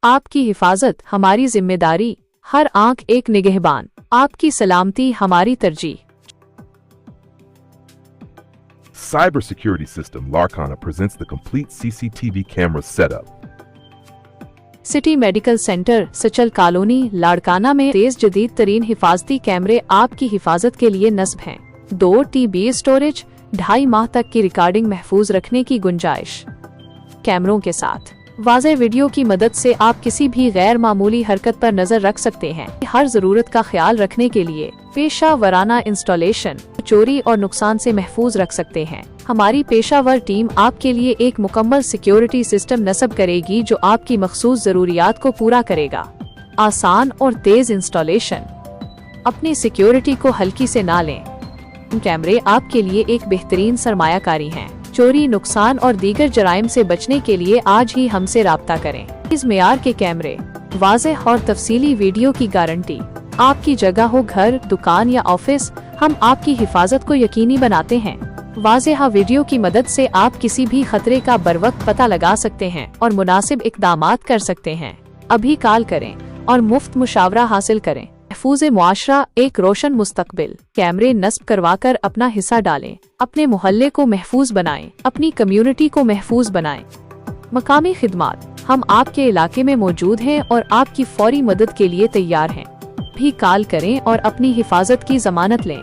आपकी हिफाजत हमारी जिम्मेदारी, हर आंख एक निगहबान, आपकी सलामती हमारी तरजीह। Cybersecurity system Larkana presents the complete CCTV camera setup. City medical centre, सचल कॉलोनी, लाड़काना में तेज जदीद तरीन हिफाजती कैमरे आपकी हिफाजत के लिए नस्ब हैं। 2 TB स्टोरेज, 2.5 माह तक की रिकॉर्डिंग महफूज रखने की गुंजाइश। कैमरों के साथ वाज़े वीडियो की मदद से आप किसी भी गैर मामूली हरकत पर नजर रख सकते हैं। हर जरूरत का ख्याल रखने के लिए पेशा वराना इंस्टॉलेशन, चोरी और नुकसान से महफूज रख सकते हैं। हमारी पेशावर टीम आपके लिए एक मुकम्मल सिक्योरिटी सिस्टम नस्ब करेगी जो आपकी मखसूस जरूरियात को पूरा करेगा। आसान और तेज इंस्टॉलेशन, अपनी सिक्योरिटी को हल्की से ना लें। कैमरे आपके लिए एक बेहतरीन सरमायाकारी हैं। चोरी, नुकसान और दीगर जराइम से बचने के लिए आज ही हमसे राब्ता करें। इस मेयार के कैमरे, वाज़ेह और तफसीली वीडियो की गारंटी। आपकी जगह हो घर, दुकान या ऑफिस, हम आपकी हिफाजत को यकीनी बनाते हैं। वाज़ेह वीडियो की मदद से आप किसी भी खतरे का बरवक्त पता लगा सकते हैं और मुनासिब इक़दामात कर सकते हैं। अभी कॉल करें और मुफ्त मुशावरा हासिल करें। महफूज मुआशरा, एक रोशन मुस्तकबिल। कैमरे नस्ब करवाकर अपना हिस्सा डालें। अपने मोहल्ले को महफूज बनाएं, अपनी कम्युनिटी को महफूज बनाएं। मकामी खिदमात, हम आपके इलाके में मौजूद हैं और आपकी फौरी मदद के लिए तैयार हैं। भी कॉल करें और अपनी हिफाजत की जमानत लें।